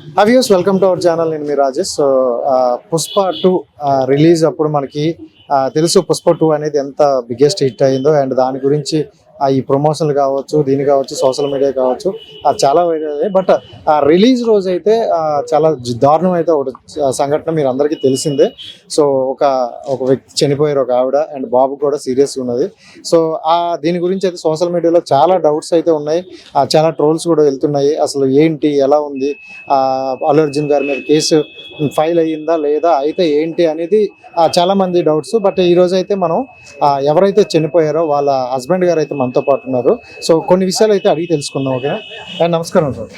Views welcome to our channel. నేను మీ Rajesh. So Pushpa 2 release అప్పుడు మనకి తెలుసు పుష్ప 2 అనేది ఎంత బిగ్గెస్ట్ హిట్ అయిందో. అండ్ దాని గురించి ఈ ప్రమోషన్లు కావచ్చు, దీని కావచ్చు, సోషల్ మీడియా కావచ్చు, చాలా వైరల్ అయ్యాయి. బట్ ఆ రిలీజ్ రోజు అయితే చాలా దారుణం అయితే ఒకటి సంఘటన మీరు అందరికీ తెలిసిందే. సో ఒక వ్యక్తి చనిపోయారు, ఒక ఆవిడ, అండ్ బాబు కూడా సీరియస్గా ఉన్నది. సో దీని గురించి అయితే సోషల్ మీడియాలో చాలా డౌట్స్ అయితే ఉన్నాయి, చాలా ట్రోల్స్ కూడా వెళ్తున్నాయి. అసలు ఏంటి, ఎలా ఉంది, అల్లు అర్జున్ గారి మీద కేసు ఫైల్ అయ్యిందా లేదా, అయితే ఏంటి అనేది చాలా మంది డౌట్స్. బట్ ఈ రోజు అయితే మనం ఎవరైతే చనిపోయారో వాళ్ళ హస్బెండ్ గారు అయితే మనతో పాటు ఉన్నారు. సో కొన్ని విషయాలు అయితే అడిగి తెలుసుకుందాం. ఓకే, నమస్కారం సార్.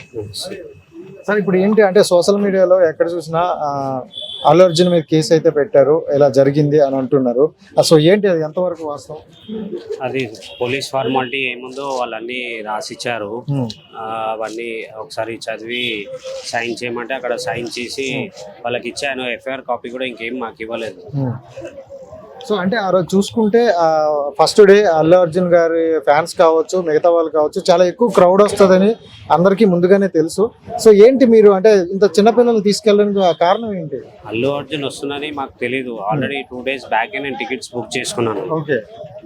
సార్, ఇప్పుడు ఏంటి అంటే సోషల్ మీడియాలో ఎక్కడ చూసినా అల్లు అర్జున్ మీద కేసు అయితే పెట్టారు, ఇలా జరిగింది అని అంటున్నారు. సో ఏంటి, అది ఎంతవరకు వాస్తవం? అది పోలీస్ ఫార్మాలిటీ ఏముందో వాళ్ళన్నీ రాసిచ్చారు. అవన్నీ ఒకసారి చదివి సైన్ చేయమంటే అక్కడ సైన్ చేసి వాళ్ళకి ఇచ్చాను. ఎఫ్ఐఆర్ కాపీ కూడా ఇంకేం మాకు ఇవ్వలేదు. సో అంటే ఆ రోజు చూసుకుంటే ఫస్ట్ డే అల్లు అర్జున్ గారి ఫ్యాన్స్ కావచ్చు, మిగతా వాళ్ళు కావచ్చు, చాలా ఎక్కువ క్రౌడ్ వస్తుందని అందరికీ ముందుగానే తెలుసు. సో ఏంటి, మీరు అంటే ఇంత చిన్నపిల్లలు తీసుకెళ్ళడానికి కారణం ఏంటి? అల్లు అర్జున్ వస్తుందని మాకు తెలీదు. ఆల్రెడీ 2 days బ్యాక్ నేను టికెట్స్ బుక్ చేసుకున్నాను. ఓకే,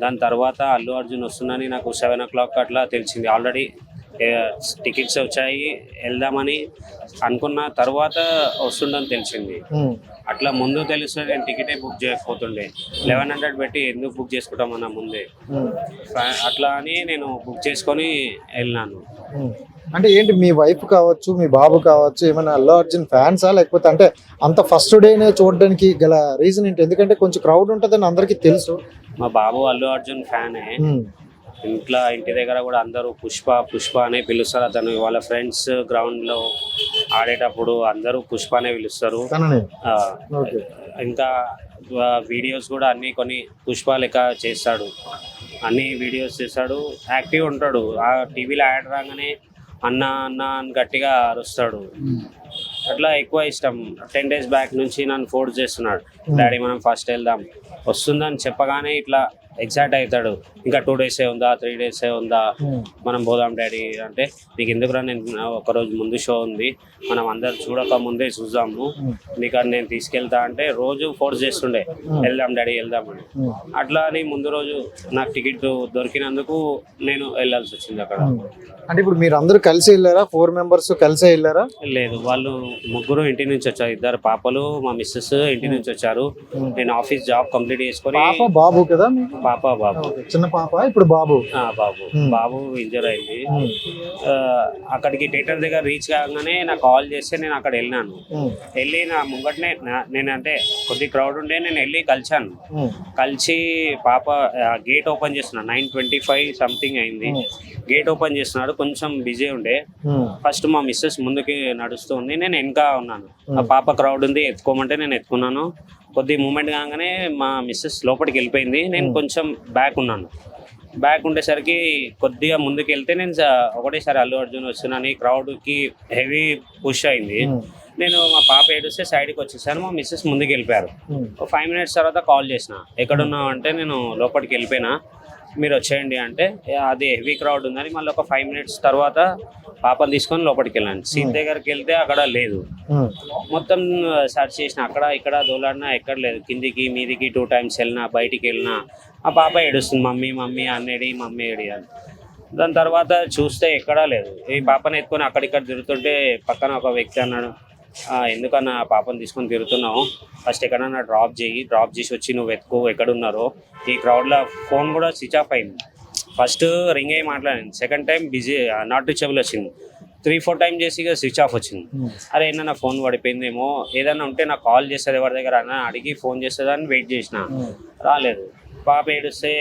దాని తర్వాత అల్లు అర్జున్ వస్తుందని నాకు 7 o'clock అట్లా తెలిసింది. ఆల్రెడీ టికెట్స్ వచ్చాయి, వెళ్దామని అనుకున్న తర్వాత వస్తుందని తెలిసింది. అట్లా ముందు తెలిస్తే నేను టికెటే బుక్ చేయకపోతుండే. 1100 పెట్టి ఎందుకు బుక్ చేసుకుంటామన్నా ముందే. అట్లా అని నేను బుక్ చేసుకొని వెళ్ళినాను. అంటే ఏంటి, మీ వైఫ్ కావచ్చు, మీ బాబు కావచ్చు, ఏమైనా అల్లు అర్జున్ ఫ్యాన్సా, లేకపోతే అంటే అంత ఫస్ట్ డేనే చూడడానికి గల రీజన్ ఏంటి? ఎందుకంటే కొంచెం క్రౌడ్ ఉంటుందని అందరికీ తెలుసు. మా బాబు అల్లు అర్జున్ ఫ్యానే. ఇంటి దగ్గర కూడా అందరూ పుష్ప పుష్ప అనే పిలుస్తారు. అతను వాళ్ళ ఫ్రెండ్స్ గ్రౌండ్ లో ఆడేటప్పుడు అందరూ పుష్ప అనే పిలుస్తారు. ఇంకా వీడియోస్ కూడా అన్ని కొన్ని పుష్ప లెక్క చేస్తాడు, అన్ని వీడియోస్ చేస్తాడు, యాక్టివ్ ఉంటాడు. ఆ టీవీలో యాడ్ రాగానే అన్న అన్న అని గట్టిగా అరుస్తాడు. అట్లా ఎక్కువ ఇష్టం. 10 days బ్యాక్ నుంచి నన్ను ఫోర్స్ చేస్తున్నాడు, డాడీ మనం ఫస్ట్ వెళ్దాం. వస్తుందని చెప్పగానే ఇట్లా ఎగ్జైట్ అవుతాడు. ఇంకా 2 days ఉందా, 3 days ఉందా, మనం పోదాం డాడీ అంటే, నీకు ఎందుకురా, నేను ఒకరోజు ముందు షో ఉంది, మనం అందరు చూడక ముందే చూద్దాము, నీకు నేను తీసుకెళ్తా అంటే రోజు ఫోర్స్ చేస్తుండే, వెళ్దాం డాడీ వెళ్దామని. అట్లా అని ముందు రోజు నాకు టికెట్ దొరికినందుకు నేను వెళ్ళాల్సి వచ్చింది అక్కడ. అంటే ఇప్పుడు మీరు అందరూ కలిసి వెళ్ళారా? 4 members కలిసే వెళ్ళారా? లేదు, వాళ్ళు ముగ్గురు ఇంటి నుంచి వచ్చారు. 2 పాపలు, మా మిస్సెస్ ఇంటి నుంచి వచ్చారు. నేను ఆఫీస్ జాబ్ కంప్లీట్ చేసుకొని. పాప బాబు కదా? పాప బాబు, చిన్న పాప, ఇప్పుడు బాబు. బాబు ఇంజర్ అయింది. అక్కడికి థియేటర్ దగ్గర రీచ్ కాగానే నాకు కాల్ చేస్తే నేను అక్కడ వెళ్ళినాను. వెళ్ళి నా ముంగటనే నేనంటే కొద్ది క్రౌడ్ ఉండే, నేను వెళ్ళి కలిసాను. కలిసి పాప గేట్ ఓపెన్ చేస్తున్నాడు. 9:25 సంథింగ్ అయింది. గేట్ ఓపెన్ చేస్తున్నాడు. కొంచెం బిజీ ఉండే. ఫస్ట్ మా మిస్సెస్ ముందుకి నడుస్తూ ఉంది, నేను వెనక ఉన్నాను. ఆ పాప క్రౌడ్ ఉంది, ఎత్తుకోమంటే నేను ఎత్తుకున్నాను. కొద్ది మూమెంట్ కాగానే మా మిస్సెస్ లోపలికి వెళ్ళిపోయింది. నేను కొంచెం బ్యాక్ ఉన్నాను. బ్యాక్ ఉండేసరికి కొద్దిగా ముందుకు వెళ్తే నేను ఒకటేసారి అల్లు అర్జున్ వస్తున్నాను. క్రౌడ్కి హెవీ పుష్ అయింది. నేను మా పాప ఏడుస్తే సైడ్కి వచ్చేసాను. మా మిస్సెస్ ముందుకు వెళ్ళిపోయారు. 5 minutes తర్వాత కాల్ చేసిన, ఎక్కడున్నావు అంటే నేను లోపలికి వెళ్ళిపోయినా, మీరు వచ్చేయండి అంటే, అది హెవీ క్రౌడ్ ఉందని మళ్ళీ ఒక 5 minutes తర్వాత పాపను తీసుకొని లోపలికి వెళ్ళాను. సీట్ దగ్గరికి వెళ్తే అక్కడ లేదు. మొత్తం సర్చ్ చేసిన, అక్కడ ఇక్కడ దోలాడినా ఎక్కడ లేదు. కిందికి మీదికి 2 times వెళ్ళినా, బయటికి వెళ్ళినా ఆ పాప ఏడుస్తుంది, మమ్మీ మమ్మీ అన్నేడి, మమ్మీ ఏడి అని. దాని తర్వాత చూస్తే ఎక్కడా లేదు. ఈ పాపను ఎత్తుకొని అక్కడిక్కడ తిరుగుతుంటే పక్కన ఒక వ్యక్తి అన్నాడు, ఎందుకన్నా పాపను తీసుకొని తిరుగుతున్నావు, ఫస్ట్ ఎక్కడన్నా డ్రాప్ చేసి వచ్చి నువ్వు వెతుకు ఎక్కడున్నారో. ఈ క్రౌడ్లో ఫోన్ కూడా స్విచ్ ఆఫ్ అయింది. ఫస్ట్ రింగ్ అయ్యి మాట్లాడింది, second time busy not reachable వచ్చింది, 3-4 times చేసి ఇక స్విచ్ ఆఫ్ వచ్చింది. అరే ఏమన్నా ఫోన్ పడిపోయిందేమో, ఏదన్నా ఉంటే నాకు కాల్ చేస్తుంది ఎవరి దగ్గర అన్న అడిగి ఫోన్ చేస్తుందని వెయిట్ చేసిన, రాలేదు. పాప ఏడుస్తే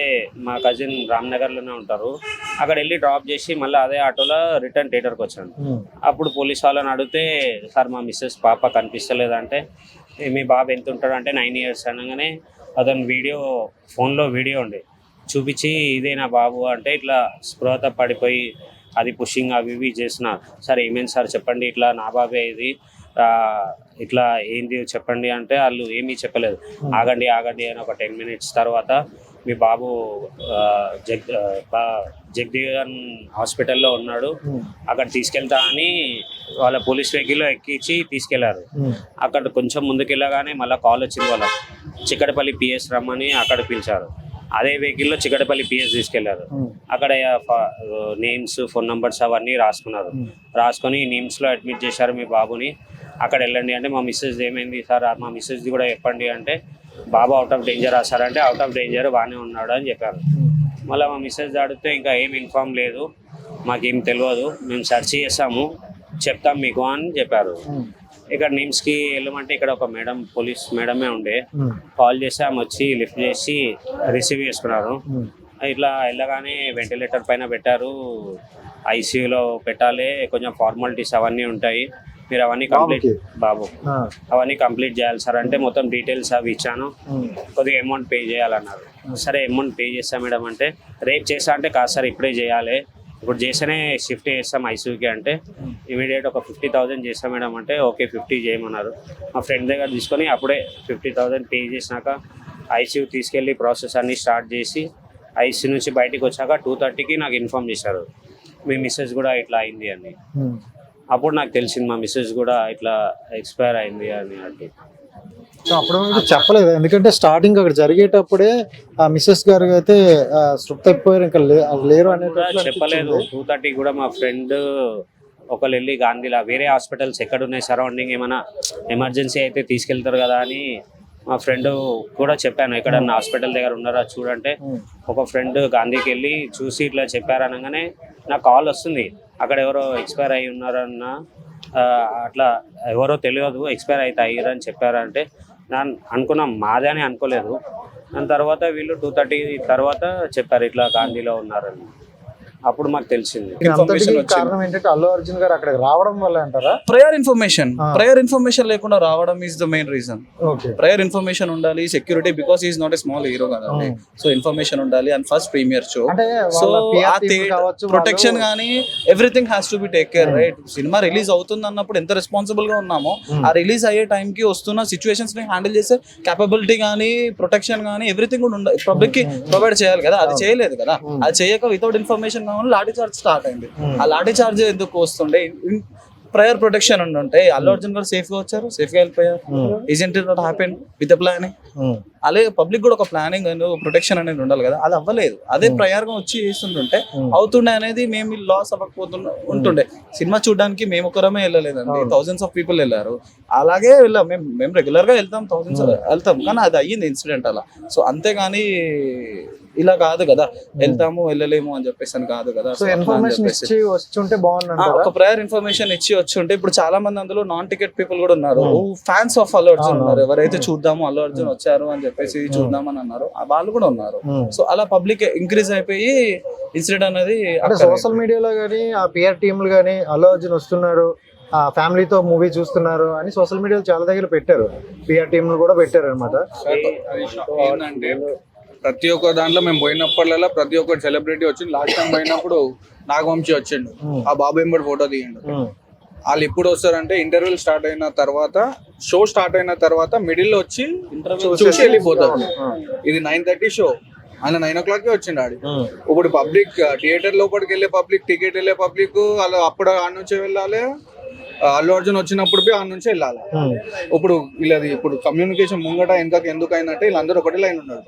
మా కజిన్ రామ్నగర్లోనే ఉంటారు, అక్కడ వెళ్ళి డ్రాప్ చేసి మళ్ళీ అదే ఆటోలో రిటర్న్ థియేటర్కి వచ్చాను. అప్పుడు పోలీస్ వాళ్ళని అడిగితే, సార్ మా మిస్సెస్ పాప కనిపిస్తలేదంటే, మీ బాబు ఎంత ఉంటాడు అంటే 9 years అనగానే అతను ఫోన్లో వీడియో ఉండే చూపించి, ఇదే నా బాబు అంటే, ఇట్లా స్పృహత పడిపోయి అది పుషింగ్ అవి ఇవి చేసిన. సార్ ఏమైంది సార్ చెప్పండి, ఇట్లా నా బాబే ఇది, ఇట్లా ఏంది చెప్పండి అంటే వాళ్ళు ఏమీ చెప్పలేదు. ఆగండి అని ఒక 10 minutes తర్వాత మీ బాబు జగదీవన్ హాస్పిటల్లో ఉన్నాడు, అక్కడ తీసుకెళ్తా అని వాళ్ళ పోలీస్ వెహికల్లో ఎక్కించి తీసుకెళ్లారు. అక్కడ కొంచెం ముందుకెళ్ళగానే మళ్ళీ కాల్ వచ్చింది, వాళ్ళ చిక్కడపల్లి పిఎస్ రమ్మని అక్కడ పిలిచారు. అదే వెహికల్లో చిక్కడపల్లి పిఎస్ తీసుకెళ్లారు. అక్కడ నేమ్స్, ఫోన్ నంబర్స్ అవన్నీ రాసుకున్నారు. రాసుకొని నిమ్స్లో అడ్మిట్ చేశారు మీ బాబుని, అక్కడ వెళ్ళండి అంటే మా మిస్సెస్ ఏమైంది సార్, మా మిస్సెస్ది కూడా చెప్పండి అంటే బాబు అవుట్ ఆఫ్ డేంజర్ సార్ అంటే అవుట్ ఆఫ్ డేంజర్ బాగానే ఉన్నాడు అని చెప్పారు. మళ్ళీ మా మిస్సెస్ అడిగితే ఇంకా ఏం ఇన్ఫామ్ లేదు, మాకేం తెలియదు, మేము సెర్చ్ చేసాము, చెప్తాం మీకు అని చెప్పారు. ఇక్కడ నిమ్స్కి వెళ్ళమంటే ఇక్కడ ఒక మేడం, పోలీస్ మేడమే ఉండే, కాల్ చేసి ఆమె వచ్చి లిఫ్ట్ చేసి రిసీవ్ చేసుకున్నారు. ఇట్లా వెళ్ళగానే వెంటిలేటర్ పైన పెట్టారు, ఐసీయూలో పెట్టాలి, కొంచెం ఫార్మాలిటీస్ అవన్నీ ఉంటాయి, మీరు అవన్నీ కంప్లీట్ బాబు అవన్నీ కంప్లీట్ చేయాలి సార్ అంటే మొత్తం డీటెయిల్స్ అవి ఇచ్చాను. కొద్దిగా అమౌంట్ పే చేయాలన్నారు. సరే అమౌంట్ పే చేస్తా మేడం అంటే రేపు చేస్తా అంటే కాదు సార్ ఇప్పుడే చేయాలి, ఇప్పుడు చేస్తేనే షిఫ్ట్ చేస్తాం ఐసీయూకి అంటే ఇమీడియట్ ఒక 50,000 చేస్తాం మేడం అంటే ఓకే 50 చేయమన్నారు. మా ఫ్రెండ్ దగ్గర తీసుకొని అప్పుడే 50,000 పే చేసినాక ఐసీయూ తీసుకెళ్ళి ప్రాసెస్ అన్నీ స్టార్ట్ చేసి ఐసీయూ నుంచి బయటికి వచ్చాక 2:30కి నాకు ఇన్ఫామ్ చేశారు మీ మిస్సెస్ కూడా ఇట్లా అయింది అని. అప్పుడు నాకు తెలిసింది మా మిస్సెస్ కూడా ఇట్లా ఎక్స్పైర్ అయింది అని. అంటే సో అప్పుడు మీకు చెప్పలేదు, ఎందుకంటే స్టార్టింగ్ అక్కడ జరిగేటప్పుడే ఆ మిస్సెస్ గారు అయితే స్ట్రిప్ అయిపోయారు, ఇంకా లేరు అనేది చెప్పలేదు. 2:30 కూడా మా ఫ్రెండ్ ఒకళ్ళు వెళ్ళి గాంధీలా వేరే హాస్పిటల్స్ ఎక్కడ ఉన్నాయి సరౌండింగ్ ఏమైనా ఎమర్జెన్సీ అయితే తీసుకెళ్తారు కదా అని మా ఫ్రెండ్ కూడా చెప్పాను, ఎక్కడన్నా హాస్పిటల్ దగ్గర ఉన్నారా చూడంటే ఒక ఫ్రెండ్ గాంధీకి వెళ్ళి చూసి ఇట్లా చెప్పారనగానే నాకు కాల్ వస్తుంది, అక్కడ ఎవరో ఎక్స్పైర్ అయ్యి ఉన్నారన్న, అట్లా ఎవరో తెలియదు ఎక్స్పైర్ అయితే అయ్యారని చెప్పారంటే నేను అనుకున్నాం మాదే అని అనుకోలేదు. దాని తర్వాత వీళ్ళు 2:30 తర్వాత చెప్పారు ఇట్లా గాంధీలో ఉన్నారని. అప్పుడు మాకు తెలిసింది. కారణం ఏంటంటే అల్లు అర్జున్ గారు అక్కడికి రావడం వల్ల అంటారా? ప్రయర్ ఇన్ఫర్మేషన్ లేకుండా రావడం is the main reason. Prior information ఉండాలి, security, because is not a small hero కదండి, సో ఇన్ఫర్మేషన్ ఉండాలి. And first premiere show, so protection కానీ everything has to be take care, right? Cinema release అవుతుంది అన్నప్పుడు ఎంత responsible గా ఉన్నామో ఆ రిలీజ్ అయ్యే టైం కి వస్తున్న సిచ్యువేషన్స్ ని హ్యాండిల్ చేసే కేపబిలిటీ కానీ ప్రొటెక్షన్ కానీ ఎవ్రీథింగ్ కూడా పబ్లిక్ కి ప్రొవైడ్ చేయాలి కదా. అది చేయలేదు కదా. అది చేయక without information lathi charge start అయింది. ఆ లాఠీ చార్జ్ ఎందుకు వస్తుండే? ప్రయర్ ప్రొటెక్షన్ ఉంటే అల్లు అర్జున్ గారు సేఫ్ గా వచ్చారు, సేఫ్ గా వెళ్ళిపోయారు. Isn't it not happen with planning? అలాగే పబ్లిక్ కూడా ఒక ప్లానింగ్ ప్రొటెక్షన్ అనేది ఉండాలి కదా, అది అవ్వలేదు. అదే ప్రయర్ గా వచ్చి చేస్తుంటే అవుతుండే అనేది మేము లాస్ అవ్వకపోతుండే ఉంటుండే. సినిమా చూడడానికి మేము ఒకరమే వెళ్ళలేదండి, థౌసండ్స్ ఆఫ్ పీపుల్ వెళ్ళారు. అలాగే వెళ్ళాం, మేము రెగ్యులర్ గా వెళ్తాం, థౌసండ్స్ వెళ్తాం, కానీ అది అయ్యింది ఇన్సిడెంట్ అలా. సో అంతేగాని ఇలా కాదు కదా, వెళ్తాము వెళ్ళలేము అని చెప్పేసి అని కాదు కదా. ఒక ప్రయర్ ఇన్ఫర్మేషన్ ఇచ్చి వచ్చి ఉంటే ఇప్పుడు చాలా మంది అందులో నాన్ టికెట్ పీపుల్ కూడా ఉన్నారు, ఫ్యాన్స్ ఆఫ్ అల్లు అర్జున్ ఉన్నారు, ఎవరైతే చూద్దాము అల్లు అర్జున్ వచ్చారు అని చెప్పేసి చూద్దామని అన్నారు, వాళ్ళు కూడా ఉన్నారు. సో అలా పబ్లిక్ ఇంక్రీజ్ అయిపోయి ఇన్సిడెంట్ అనేది సోషల్ మీడియాలో కానీ ఆ పిఆర్ టీంలు కానీ అల్లు అర్జున్ వస్తున్నారు, ఆ ఫ్యామిలీతో మూవీ చూస్తున్నారు అని సోషల్ మీడియాలో చాలా దగ్గర పెట్టారు, పిఆర్ టీంలు కూడా పెట్టారు అనమాట. ప్రతి ఒక్క దాంట్లో మేము పోయినప్పుడల్లా ప్రతి ఒక్కటి సెలబ్రిటీ వచ్చింది. లాస్ట్ టైం పోయినప్పుడు నాగవంశీ వచ్చిండు, ఆ బాబు ఎంబడి ఫోటో దిగిండు. వాళ్ళు ఎప్పుడు వస్తారంటే ఇంటర్వ్యూలు స్టార్ట్ అయిన తర్వాత, షో స్టార్ట్ అయిన తర్వాత మిడిల్ లో వచ్చి చూసి వెళ్ళిపోతారు. ఇది 9:30 షో, ఆయన 9 o'clock వచ్చిండు ఆడి. ఇప్పుడు పబ్లిక్ థియేటర్ లోపలికి వెళ్ళే పబ్లిక్, టికెట్ వెళ్ళే పబ్లిక్ వాళ్ళు అప్పుడు ఆడ నుంచే వెళ్ళాలి, అల్లు అర్జున్ వచ్చినప్పుడు ఆ నుంచి వెళ్ళాలి. ఇప్పుడు వీళ్ళది ఇప్పుడు కమ్యూనికేషన్ ముంగట ఎందుకు అయిందంటే వీళ్ళందరూ ఒకటే లైన్ ఉన్నారు.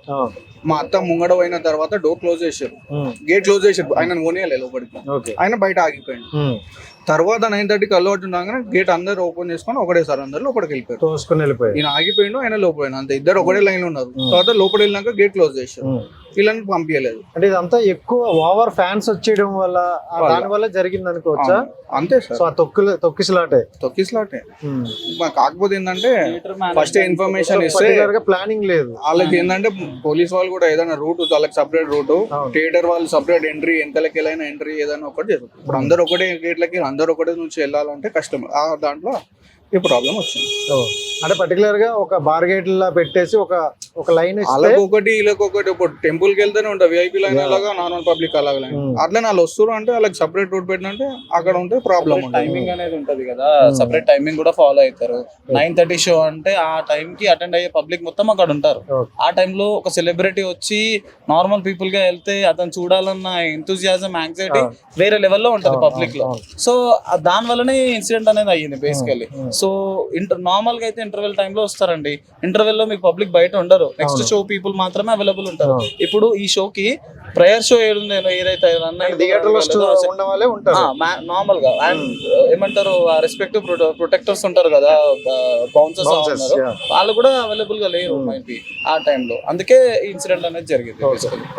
మా అత్త ముంగడ పోయిన తర్వాత డోర్ క్లోజ్ చేశారు, గేట్ క్లోజ్ చేశారు, ఆయన కొనియాలి లోపలికి, ఆయన బయట ఆగిపోయాడు. తర్వాత 9:30కి అల్లు అర్జున్ రాగానే గేట్ అందరు ఓపెన్ చేసుకొని ఒకటేసారి అందరు లోపలికి వెళ్ళిపోయారు. ఈయన ఆగిపోయిండు, ఆయన లోపలిపోయిన, అంతే, ఇద్దరు ఒకటే లైన్ ఉన్నారు. తర్వాత లోపల వెళ్ళినాక గేట్ క్లోజ్ చేశారు, వీళ్ళని పంపించలేదు. అంటే ఇదంతా ఎక్కువ ఓవర్ ఫ్యాన్స్ వచ్చేయడం వల్ల, దాని వల్ల జరిగింది అనుకోవచ్చా? అంతే సార్, తొక్కిసలాటే. కాకపోతే ఏంటంటే ఫస్ట్ ఇన్ఫర్మేషన్ ఇస్తే ప్లానింగ్ లేదు వాళ్ళకి. ఏంటంటే పోలీస్ వాళ్ళు కూడా ఏదైనా రూట్, వాళ్ళకి సపరేట్ రూట్, థియేటర్ వాళ్ళు సపరేట్ ఎంట్రీ, ఎంతలకి వెళ్ళైనా ఎంట్రీ ఏదైనా ఒకటి చేస్తారు. ఇప్పుడు అందరు ఒకటే గేట్లకి అందరు ఒకటే నుంచి వెళ్ళాలంటే కష్టం. ఆ దాంట్లో ఈ ప్రాబ్లం వచ్చింది. అంటే పర్టికులర్ గా ఒక బార్గేట్ లా పెట్టేసి ఒక లైన్ వాళ్ళకి ఒకటి వీళ్ళకి ఒకటి. ఇప్పుడు టెంపుల్ కి వెళ్తేనే ఉంటాయి VIP లైన్ అలాగా, నార్మల్ పబ్లిక్ అలాగా లైన్. అట్లనే వాళ్ళు వస్తారు అంటే వాళ్ళకి సపరేట్ రూట్ పెట్టినంటే అక్కడ ఉంటే ప్రాబ్లం ఉంటుంది. టైమింగ్ అనేది ఉంటది కదా, సపరేట్ టైమింగ్ కూడా ఫాలో అవుతారు. 9:30 షో అంటే ఆ టైం కి అటెండ్ అయ్యే పబ్లిక్ మొత్తం అక్కడ ఉంటారు. ఆ టైంలో ఒక సెలబ్రిటీ వచ్చి నార్మల్ పీపుల్ గా వెళ్తే అతను చూడాలన్న ఎంతూజియాజం, యాంగ్జైటీ వేరే లెవెల్లో ఉంటది పబ్లిక్ లో. సో దాని వల్లనే ఇన్సిడెంట్ అనేది అయ్యింది బేసికల్లీ. సో నార్మల్ గా అయితే ఇంటర్వెల్ టైంలో వస్తారండి. ఇంటర్వెల్ లో మీకు పబ్లిక్ బయట ఉండరు, నెక్స్ట్ షో పీపుల్ మాత్రమే అవైలబుల్ ఉంటారు. ఇప్పుడు ఈ షోకి ప్రేయర్ షో ఏదైతే థియేటర్ లో ఉన్న వాళ్ళే ఉంటారు నార్మల్ గా. అండ్ ఏమంటారు, రెస్పెక్టివ్ ప్రొటెక్టర్స్ ఉంటారు కదా, బౌన్సర్స్, వాళ్ళు కూడా అవైలబుల్ గా లేరు మైబీ ఆ టైంలో. అందుకే ఈ ఇన్సిడెంట్ అనేది జరిగింది.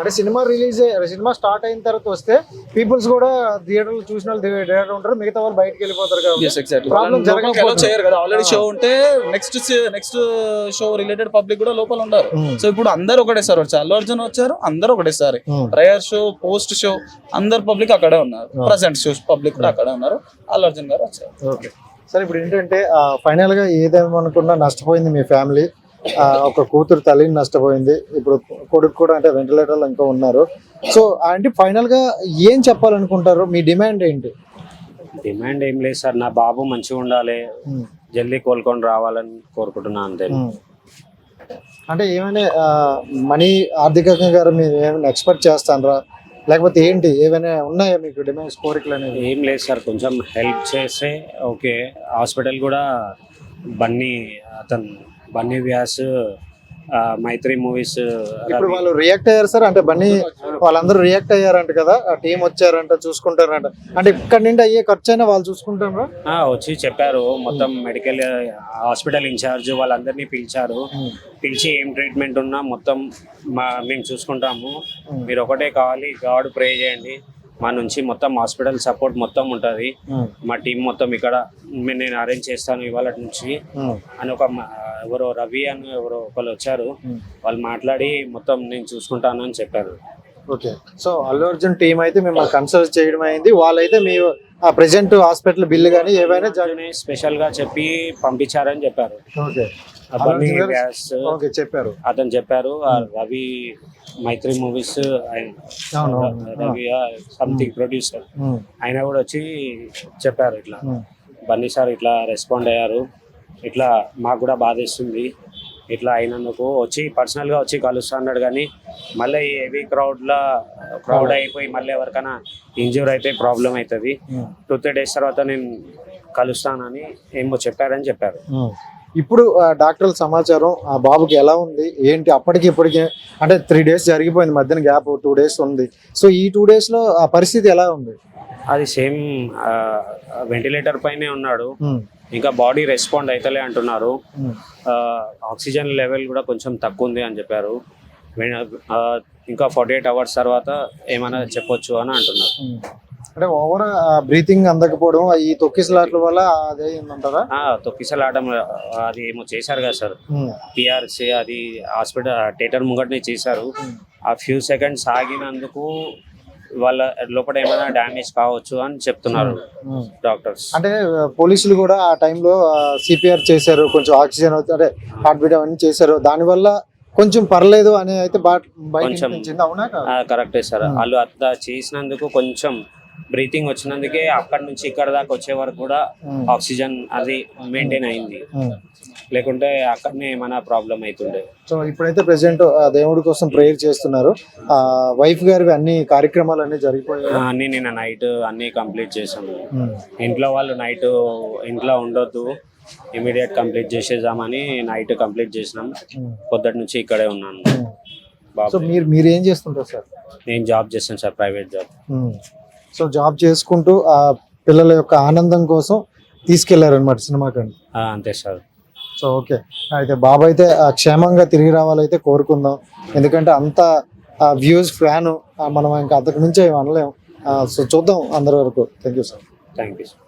అంటే సినిమా స్టార్ట్ అయిన తర్వాత వస్తే పీపుల్స్ కూడా థియేటర్ లో చూసిన వాళ్ళు థియేటర్ ఉంటారు, మిగతా వాళ్ళు బయటకి వెళ్ళిపోతారు కదా. చేయరు కదా, ఆల్రెడీ షో ఉంటే నెక్స్ట్ షో రిలేటెడ్ పబ్లిక్ కూడా లోపల ఉన్నారు. సో ఇప్పుడు అందరు ఒకటేసారి వచ్చారు, అల్లు అర్జున్ వచ్చారు, అందరు ఒకటేసారి ప్రేయర్ షో, పోస్ట్ షో, అందరు పబ్లిక్ అక్కడే ఉన్నారు. ప్రజెంట్ షో పబ్లిక్ కూడా అక్కడే ఉన్నారు. అల్లు అర్జున్ గారు వచ్చారు. ఓకే సరే, ఇప్పుడు ఏంటంటే ఫైనల్ గా ఏదేమనుకున్నా నష్టపోయింది మీ ఫ్యామిలీ. ఒక కూతురు తల్లిని నష్టపోయింది, ఇప్పుడు కొడుకు కూడా అంటే వెంటిలేటర్ లో ఇంకా ఉన్నారు. సో అంటే ఫైనల్ గా ఏం చెప్పాలనుకుంటారు, మీ డిమాండ్ ఏంటి? డిమాండ్ ఏం లేదు సార్, నా బాబు మంచిగా ఉండాలి, జల్దీ కోలుకొని రావాలని కోరుకుంటున్నా అంతే. అంటే ఏమైనా మనీ ఆర్థికంగా మీరు ఏమైనా ఎక్స్పెక్ట్ చేస్తారా, లేకపోతే ఏంటి, ఏమైనా ఉన్నాయా మీకు డిమాండ్స్, కోరికలు అనేది? ఏం లేదు సార్, కొంచెం హెల్ప్ చేస్తే ఓకే. హాస్పిటల్ కూడా బన్నీ వ్యాస్, మైత్రి మూవీస్. ఇప్పుడు వాళ్ళు రియాక్ట్ అయ్యారు సార్, అంటే బన్నీ వాళ్ళందరూ రియాక్ట్ అయ్యారంట కదా, ఆ టీం వచ్చారంట, చూసుకుంటారంట. అంటే ఇక్కడ నుండి అయ్యే ఖర్చు అయినా వాళ్ళు చూసుకుంటారా? వచ్చి చెప్పారు, మొత్తం మెడికల్ హాస్పిటల్ ఇన్ఛార్జ్ వాళ్ళందరినీ పిలిచి ఏం ట్రీట్మెంట్ ఉన్నా మొత్తం మేము చూసుకుంటాము, మీరు ఒకటే కావాలి, గాడ్ ప్రే చేయండి, మా నుంచి మొత్తం హాస్పిటల్ సపోర్ట్ మొత్తం ఉంటుంది, మా టీం మొత్తం ఇక్కడ నేను అరేంజ్ చేస్తాను ఇవాళ నుంచి అని ఎవరో రవి అని ఎవరో ఒకళ్ళు వచ్చారు, వాళ్ళు మాట్లాడి మొత్తం నేను చూసుకుంటాను అని చెప్పారు. Okay, so Allu Arjun team అయితే మిమ్మల్ని కన్సల్ట్ చేయడం అయింది, వాళ్ళైతే మీ ప్రెసెంట్ హాస్పిటల్ బిల్లు కానీ ఏవైనా స్పెషల్ గా చెప్పి పంపించారని చెప్పారు. ఓకే చెప్పారు, అతను చెప్పారు. రవి మైత్రి మూవీస్ రవి సంథింగ్ ప్రొడ్యూసర్, ఆయన కూడా వచ్చి చెప్పారు, ఇట్లా బన్నీ సార్ ఇట్లా రెస్పాండ్ అయ్యారు, ఇట్లా మాకు కూడా బాధేస్తుంది, ఇట్లా అయినందుకు వచ్చి పర్సనల్గా వచ్చి కలుస్తా అన్నాడు. కానీ మళ్ళీ ఈ హెవీ క్రౌడ్ అయిపోయి మళ్ళీ ఎవరికైనా ఇంజ్యూర్ అయితే ప్రాబ్లం అవుతుంది, 2-3 days తర్వాత నేను కలుస్తానని ఏమో చెప్పారని చెప్పారు. ఇప్పుడు డాక్టర్ల సమాచారం ఆ బాబుకి ఎలా ఉంది ఏంటి, అప్పటికి ఇప్పటికి అంటే 3 days జరిగిపోయింది, మధ్యన గ్యాప్ 2 days ఉంది. సో ఈ 2 days లో ఆ పరిస్థితి ఎలా ఉంది? అది సేమ్ వెంటిలేటర్ పైనే ఉన్నాడు, ఇంకా బాడీ రెస్పాండ్ అవుతలే అంటున్నారు, ఆక్సిజన్ లెవెల్ కూడా కొంచెం తక్కువ ఉంది అని చెప్పారు. ఇంకా 48 hours తర్వాత ఏమైనా చెప్పొచ్చు అని అంటున్నారు. అంటే ఓవర్ బ్రీతింగ్ అందకపోవడం, ఈ తొక్కిసలాటల వల్ల అదే ఉంటుందా? తొక్కిసలాటం అది ఏమో చేశారు కదా సార్, PRC అది హాస్పిటల్ థియేటర్ ముంగటనే చేశారు. ఆ ఫ్యూ సెకండ్స్ ఆగినందుకు వాళ్ళ లోపల ఏమైనా డ్యామేజ్ కావచ్చు అని చెప్తున్నారు డాక్టర్స్. అంటే పోలీసులు కూడా ఆ టైంలో CPR చేశారు, కొంచెం ఆక్సిజన్ అంటే హార్ట్ బీట్ అవన్నీ చేశారు, దానివల్ల కొంచెం పర్లేదు అని అయితే అవునా? కరెక్టే సార్, వాళ్ళు అట్లా చేసినందుకు కొంచెం బ్రీతింగ్ వచ్చినందుకే అక్కడ నుంచి ఇక్కడ దాకా వచ్చే వరకు కూడా ఆక్సిజన్ అది మెయింటైన్ అయింది, లేకుంటే అక్కడనే ఏమైనా ప్రాబ్లం అవుతుండే. సో ఇప్పుడైతే ప్రెసెంట్ దేవుడి కోసం ప్రేయర్ చేస్తున్నారు. వైఫ్ గారి అన్ని కార్యక్రమాలు అన్ని జరిగిపోయాయి, అన్ని నిన్న నైట్ అన్ని కంప్లీట్ చేసాము. ఇంట్లో వాళ్ళు నైట్ ఇంట్లో ఉండొద్దు, ఇమీడియట్ కంప్లీట్ చేసేద్దామని నైట్ కంప్లీట్ చేసినాం, పొద్దుటి నుంచి ఇక్కడే ఉన్నాను. సో మీరు ఏం చేస్తుంటారు సార్? నేను జాబ్ చేస్తాను sir, private job. So job చేసుకుంటూ ఆ పిల్లల యొక్క ఆనందం కోసం తీసుకెళ్లారనమాట సినిమాకి. అంతే సార్. సో ఓకే, అయితే బాబు అయితే క్షేమంగా తిరిగి రావాలైతే కోరుకుందాం, ఎందుకంటే అంత వ్యూస్ ఫ్యాను మనం ఇంకా అంతకు మించి ఏమి అనలేం. సో చూద్దాం అందరి వరకు. Thank you sir. Thank you.